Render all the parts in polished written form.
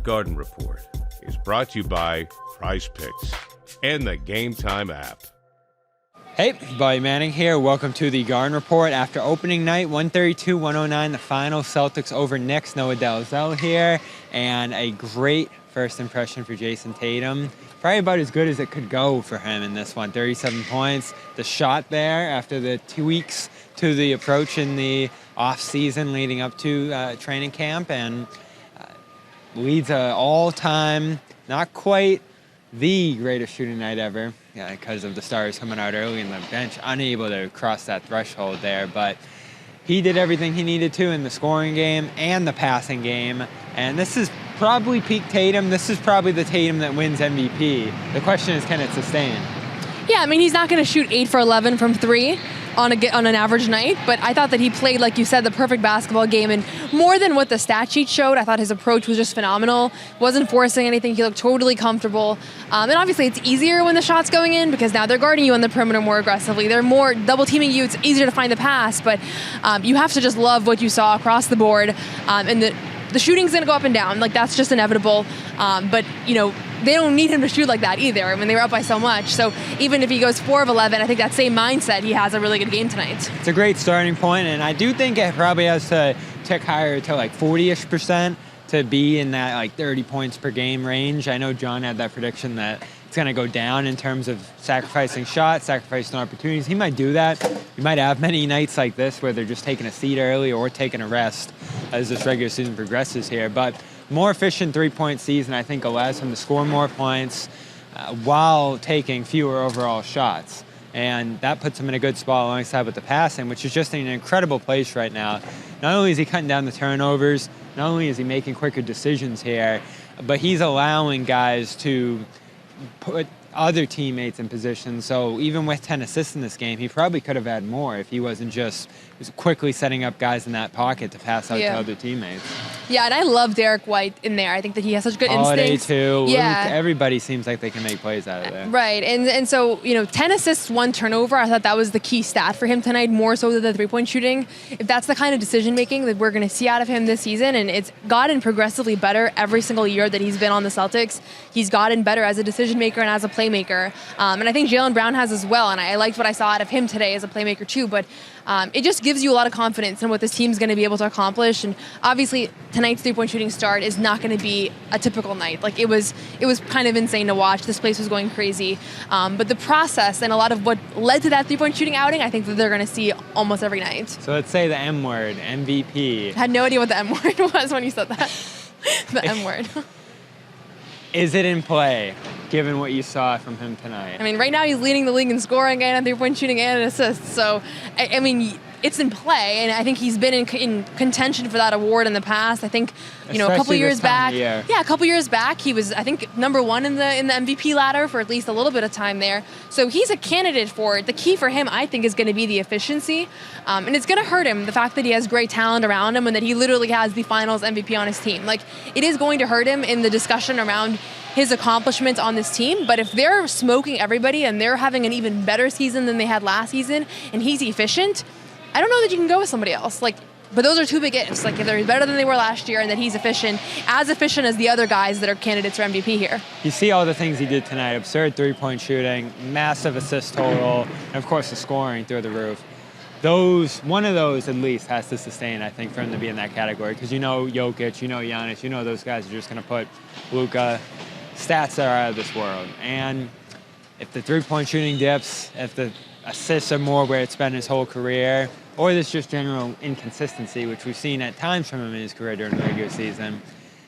Garden Report is brought to you by Prize Picks and the Game Time app. Hey, Buddy Manning here. Welcome to the Garden Report. After opening night, 132-109, the final, Celtics over Knicks. Noah Dalzell here, and a great first impression for Jayson Tatum. Probably about as good as it could go for him in this one. 37 points. The shot there after the 2 weeks to the approach in the off-season leading up to training camp, and leads an all-time, not quite the greatest shooting night ever, because of the stars coming out early in the bench, unable to cross that threshold there. But he did everything he needed to in the scoring game and the passing game. And this is probably peak Tatum. This is probably the Tatum that wins MVP. The question is, can it sustain? Yeah, I mean, he's not going to shoot 8 for 11 from 3 on an average night, but I thought that he played, like you said, the perfect basketball game, and more than what the stat sheet showed, I thought his approach was just phenomenal. Wasn't forcing anything. He looked totally comfortable. And obviously it's easier when the shot's going in because now they're guarding you on the perimeter more aggressively. They're more double teaming you. It's easier to find the pass, but you have to just love what you saw across the board. And the shooting's going to go up and down. Like, that's just inevitable. But, you know, they don't need him to shoot like that either. I mean, they were up by so much. So even if he goes 4 of 11, I think that same mindset, he has a really good game tonight. It's a great starting point, and I do think it probably has to tick higher to like 40-ish% to be in that like 30 points per game range. I know John had that prediction that it's going to go down in terms of sacrificing shots, sacrificing opportunities. He might do that. You might have many nights like this where they're just taking a seat early or taking a rest as this regular season progresses here. But more efficient three-point season, I think, allows him to score more points while taking fewer overall shots. And that puts him in a good spot alongside with the passing, which is just in an incredible place right now. Not only is he cutting down the turnovers, not only is he making quicker decisions here, but he's allowing guys to put other teammates in position. So even with 10 assists in this game, he probably could have had more if he wasn't just quickly setting up guys in that pocket to pass out to other teammates. Yeah, and I love Derek White in there. I think that he has such good instincts. Too. Yeah. Everybody seems like they can make plays out of there. Right, and so, you know, 10 assists, 1 turnover, I thought that was the key stat for him tonight, more so than the three-point shooting. If that's the kind of decision-making that we're going to see out of him this season, and it's gotten progressively better every single year that he's been on the Celtics, he's gotten better as a decision-maker and as a playmaker. And I think Jaylen Brown has as well, and I liked what I saw out of him today as a playmaker too, but it just gives you a lot of confidence in what this team's going to be able to accomplish. And obviously tonight's three-point shooting start is not going to be a typical night. Like, it was kind of insane to watch. This place was going crazy. But the process and a lot of what led to that three-point shooting outing, I think that they're going to see almost every night. So let's say the M word, MVP. I had no idea what the M word was when you said that. The M word. Is it in play, given what you saw from him tonight? I mean, right now he's leading the league in scoring and three-point shooting and assists. So, I mean, it's in play, and I think he's been in contention for that award in the past. I think, you know, a couple years back, a couple years back, he was, I think, number 1 in the MVP ladder for at least a little bit of time there. So he's a candidate for it. The key for him, I think, is going to be the efficiency, and it's going to hurt him, the fact that he has great talent around him and that he literally has the Finals MVP on his team. Like, it is going to hurt him in the discussion around his accomplishments on this team, but if they're smoking everybody and they're having an even better season than they had last season, and he's efficient, I don't know that you can go with somebody else. Like, but those are 2 big ifs. Like, if they're better than they were last year and that he's efficient as the other guys that are candidates for MVP here. You see all the things he did tonight: absurd three-point shooting, massive assist total, and of course the scoring through the roof. One of those at least has to sustain, I think, for him to be in that category, because you know Jokic, you know Giannis, you know those guys are just going to put Luka stats that are out of this world. And if the three-point shooting dips, if the assists are more where it's been his whole career, or there's just general inconsistency, which we've seen at times from him in his career during the regular season,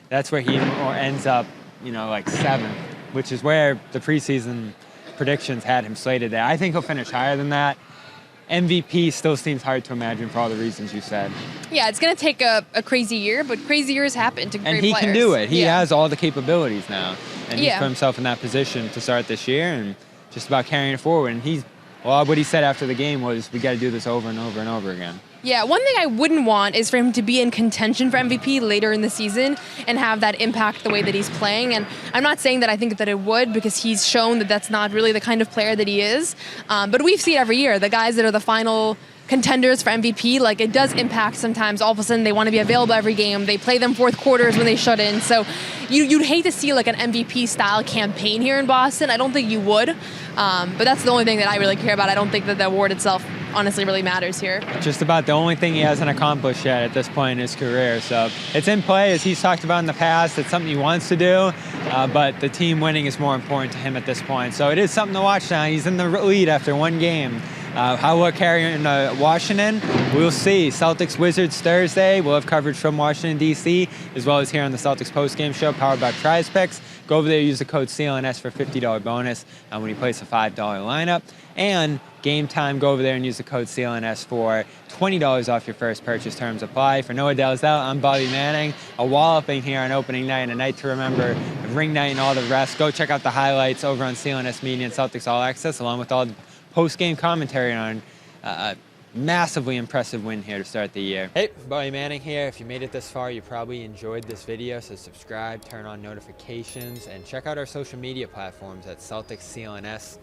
that's where he ends up, you know, like 7th, which is where the preseason predictions had him slated there. I think he'll finish higher than that. MVP still seems hard to imagine for all the reasons you said. Yeah, it's going to take a crazy year, but crazy years happen to great players. And he can do it. He has all the capabilities now. And he's put himself in that position to start this year and just about carrying it forward. And what he said after the game was, we got to do this over and over and over again. Yeah, one thing I wouldn't want is for him to be in contention for MVP later in the season and have that impact the way that he's playing. And I'm not saying that I think that it would, because he's shown that that's not really the kind of player that he is. But we see it every year. The guys that are the final contenders for MVP, like it does impact sometimes. All of a sudden they want to be available every game. They play them fourth quarters when they shouldn't. So you'd hate to see like an MVP style campaign here in Boston. I don't think you would, but that's the only thing that I really care about. I don't think that the award itself honestly really matters here. Just about the only thing he hasn't accomplished yet at this point in his career. So it's in play, as he's talked about in the past. It's something he wants to do, but the team winning is more important to him at this point. So it is something to watch now. He's in the lead after one game. How will it carry in Washington? We'll see. Celtics Wizards Thursday. We'll have coverage from Washington, D.C., as well as here on the Celtics postgame show powered by Prize Picks. Go over there, use the code CLNS for a $50 bonus when you place a $5 lineup. And Game Time, go over there and use the code CLNS for $20 off your first purchase. Terms apply. For Noah Dalzell, I'm Bobby Manning. A walloping here on opening night and a night to remember, ring night and all the rest. Go check out the highlights over on CLNS Media and Celtics All Access, along with all the post-game commentary on a massively impressive win here to start the year. Hey, Bobby Manning here. If you made it this far, you probably enjoyed this video, so subscribe, turn on notifications, and check out our social media platforms at Celtics CLNS.